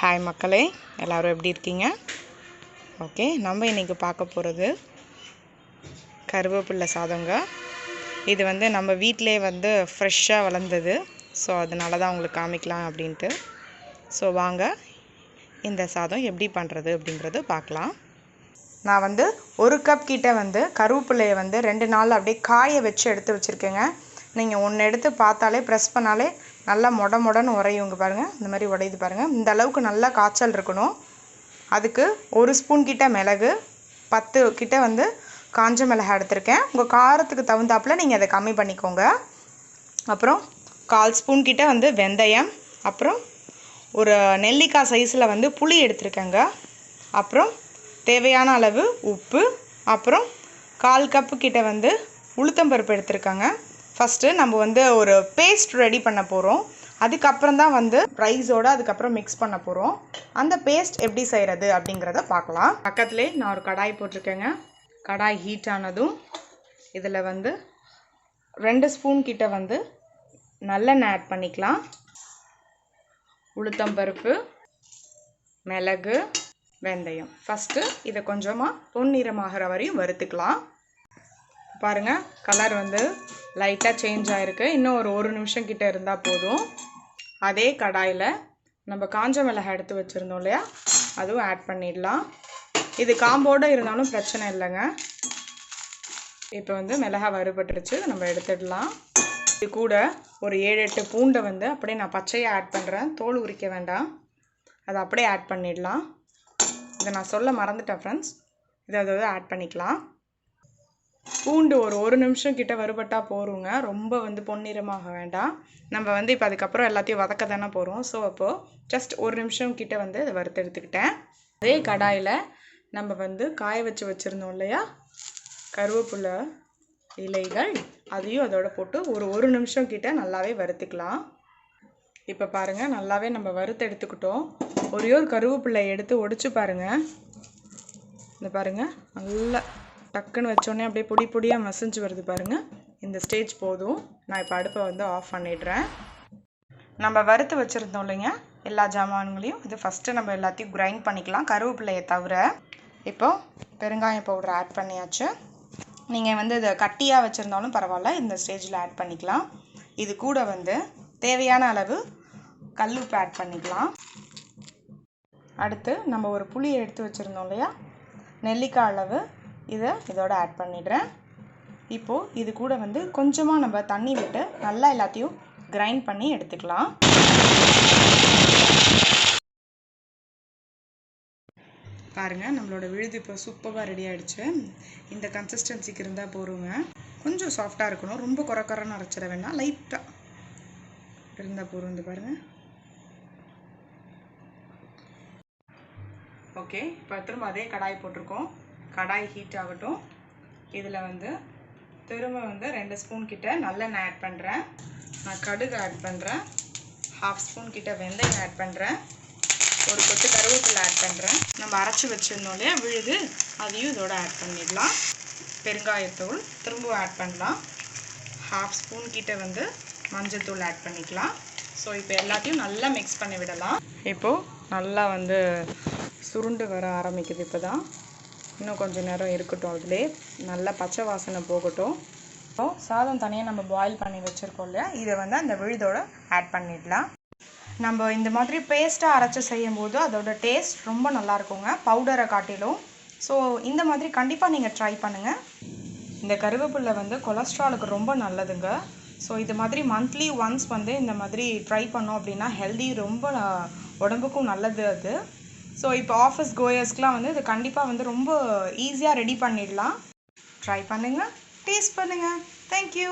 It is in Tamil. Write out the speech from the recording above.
ஹாய் மக்களே, எல்லோரும் எப்படி இருக்கீங்க? ஓகே, நம்ம இன்றைக்கி பார்க்க போகிறது கருவேப்பில்லை சாதங்க. இது வந்து நம்ம வீட்டிலே வந்து ஃப்ரெஷ்ஷாக வளர்ந்தது. ஸோ அதனால தான் உங்களுக்கு காமிக்கலாம் அப்படின்ட்டு. ஸோ வாங்க இந்த சாதம் எப்படி பண்ணுறது அப்படிங்கிறது பார்க்கலாம். நான் வந்து 1 கப் கிட்ட வந்து கருவேப்பிலையை வந்து 2 நாள் அப்படியே காய வச்சு எடுத்து வச்சுருக்கேங்க. நீங்கள் ஒன்று எடுத்து பார்த்தாலே ப்ரெஸ் பண்ணாலே நல்லா மொடன்னு உரையுங்க பாருங்கள். இந்த மாதிரி உடையுது பாருங்கள். இந்த அளவுக்கு நல்லா காய்ச்சல் இருக்கணும். அதுக்கு 1 ஸ்பூன் கிட்ட மிளகு, 10 கிட்ட வந்து காஞ்ச மிளகாய் எடுத்திருக்கேன். உங்கள் காரத்துக்கு தகுந்தாப்பில் நீங்கள் அதை கம்மி பண்ணிக்கோங்க. அப்புறம் 1/4 ஸ்பூன் கிட்ட வந்து வெந்தயம், அப்புறம் ஒரு நெல்லிக்காய் சைஸில் வந்து புளி எடுத்திருக்கேங்க. அப்புறம் தேவையான அளவு உப்பு, அப்புறம் 1/4 கப்பு கிட்ட வந்து உளுத்தம்பருப்பு எடுத்திருக்காங்க. ஃபஸ்ட்டு நம்ம வந்து ஒரு பேஸ்ட் ரெடி பண்ண போகிறோம். அதுக்கப்புறம் தான் வந்து ரைஸோடு அதுக்கப்புறம் மிக்ஸ் பண்ண போகிறோம். அந்த பேஸ்ட் எப்படி செய்கிறது அப்படிங்கிறத பார்க்கலாம். பக்கத்துலேயே நான் ஒரு கடாய் போட்டிருக்கேங்க. கடாய் ஹீட் ஆனதும் இதில் வந்து 2 ஸ்பூன் கிட்ட வந்து நல்லெண்ணெய் ஆட் பண்ணிக்கலாம். உளுத்தம்பருப்பு, மிளகு, வெந்தயம். ஃபஸ்ட்டு இதை கொஞ்சமாக பொன்னிறமாகிற வரையும் வறுத்துக்கலாம். பாருங்கள், கலர் வந்து லைட்டாக சேஞ்ச் ஆகிருக்கு. இன்னும் ஒரு நிமிஷம் கிட்ட இருந்தால் போதும். அதே கடாயில் நம்ம காஞ்ச மிளகாய் எடுத்து வச்சுருந்தோம் இல்லையா, அதுவும் ஆட் பண்ணிடலாம். இது காம்போடு இருந்தாலும் பிரச்சனை இல்லைங்க. இப்போ வந்து மிளகாய் வறுபட்டுருச்சு, நம்ம எடுத்துடலாம். இது கூட ஒரு 7-8 பூண்டை வந்து அப்படியே நான் பச்சையாக ஆட் பண்ணுறேன். தோல் உரிக்க வேண்டாம், அதை அப்படியே ஆட் பண்ணிடலாம். இதை நான் சொல்ல மறந்துட்டேன் ஃப்ரெண்ட்ஸ். இதை அதாவது ஆட் பண்ணிக்கலாம். பூண்டு ஒரு நிமிஷம் கிட்ட வறுபட்டால் போருங்க. ரொம்ப வந்து பொன்னிறமாக வேண்டாம். நம்ம வந்து இப்போ அதுக்கப்புறம் எல்லாத்தையும் வதக்க தானே போகிறோம். ஸோ அப்போது ஜஸ்ட் 1 நிமிஷம் கிட்ட வந்து அதை வறுத்து எடுத்துக்கிட்டேன். அதே கடாயில் நம்ம வந்து காய வச்சுருந்தோம் இல்லையா கருவேப்பிலை இலைகள், அதையும் அதோட போட்டு ஒரு நிமிஷம் கிட்ட நல்லாவே வறுத்துக்கலாம். இப்போ பாருங்கள், நல்லாவே நம்ம வறுத்து எடுத்துக்கிட்டோம். ஒரே ஒரு கருவேப்பிலை எடுத்து ஒடிச்சு பாருங்கள். இந்த பாருங்கள், நல்லா டக்குன்னு வச்சோடனே அப்படியே பொடியாக மசிஞ்சு வருது பாருங்கள். இந்த ஸ்டேஜ் போதும். நான் இப்போ அடுப்பை வந்து ஆஃப் பண்ணிடுறேன். நம்ம வறுத்து வச்சுருந்தோம் இல்லைங்க எல்லா ஜாமான்களையும், இது ஃபஸ்ட்டு நம்ம எல்லாத்தையும் கிரைண்ட் பண்ணிக்கலாம், கருவேப்பிலையை தவிர. இப்போது பெருங்காயம் பவுடர் ஆட் பண்ணியாச்சு. நீங்கள் வந்து இதை கட்டியாக வச்சுருந்தாலும் பரவாயில்ல, இந்த ஸ்டேஜில் ஆட் பண்ணிக்கலாம். இது கூட வந்து தேவையான அளவு கல்லுப்பு ஆட் பண்ணிக்கலாம். அடுத்து நம்ம ஒரு புளியை எடுத்து வச்சுருந்தோம் இல்லையா, நெல்லிக்காய் அளவு, இதோட ஆட் பண்ணிடுறேன். இப்போது இது கூட வந்து கொஞ்சமாக நம்ம தண்ணி விட்டு நல்லா எல்லாத்தையும் கிரைண்ட் பண்ணி எடுத்துக்கலாம். பாருங்கள், நம்மளோட விழுது இப்போ சூப்பராக ரெடி ஆகிடுச்சு. இந்த கன்சிஸ்டன்சிக்கு இருந்தால் போருங்க. கொஞ்சம் சாஃப்டாக இருக்கணும், ரொம்ப குறன்னு அரைச்சிட வேண்டாம், லைட்டாக இருந்தால் போரும். இந்த பாருங்கள். ஓகே, இப்போ திரும்ப அதே கடாய் போட்டிருக்கோம். கடாய் ஹீட் ஆகட்டும். இதில் வந்து திரும்ப வந்து 2 ஸ்பூன் கிட்ட நல்லெண்ணெய் ஆட் பண்ணுறேன். நான் கடுகு ஆட் பண்ணுறேன். 1/2 ஸ்பூன் கிட்ட வெந்தயம் ஆட் பண்ணுறேன். ஒரு கொத்து கருவேப்பிலை ஆட் பண்ணுறேன். நம்ம அரைச்சி வச்சுருந்தோம் இல்லையா விழுது, அதையும் இதோட ஆட் பண்ணிடலாம். பெருங்காயத்தூள் திரும்பவும் ஆட் பண்ணலாம். 1/2 ஸ்பூன் கிட்ட வந்து மஞ்சள் தூள் ஆட் பண்ணிக்கலாம். ஸோ இப்போ எல்லாத்தையும் நல்லா மிக்ஸ் பண்ணி விடலாம். இப்போது நல்லா வந்து சுருண்டு வர ஆரம்பிக்குது. இப்போ தான் இன்னும் கொஞ்சம் நேரம் இருக்கட்டும், அதிலே நல்லா பச்சை வாசனை போகட்டும். இப்போது சாதம் தனியாக நம்ம பாயில் பண்ணி வச்சுருக்கோம் இல்லையா, இதை வந்து அந்த விழுதோடு ஆட் பண்ணிடலாம். நம்ம இந்த மாதிரி பேஸ்ட்டாக அரைச்சி செய்யும் போது அதோட டேஸ்ட் ரொம்ப நல்லாயிருக்குங்க, பவுடரை காட்டிலும். ஸோ இந்த மாதிரி கண்டிப்பாக நீங்கள் ட்ரை பண்ணுங்கள். இந்த கருவேப்பிலை வந்து கொலஸ்ட்ராலுக்கு ரொம்ப நல்லதுங்க. ஸோ இது மாதிரி மந்த்லி ஒன்ஸ் வந்து இந்த மாதிரி ட்ரை பண்ணோம் அப்படின்னா ஹெல்தி, ரொம்ப உடம்புக்கும் நல்லது அது. ஸோ இப்போ ஆஃபீஸ் கோயர்ஸ்க்கெலாம் வந்து இது கண்டிப்பாக வந்து ரொம்ப ஈஸியாக ரெடி பண்ணிடலாம். ட்ரை பண்ணுங்கள், டேஸ்ட் பண்ணுங்கள். தேங்க்யூ.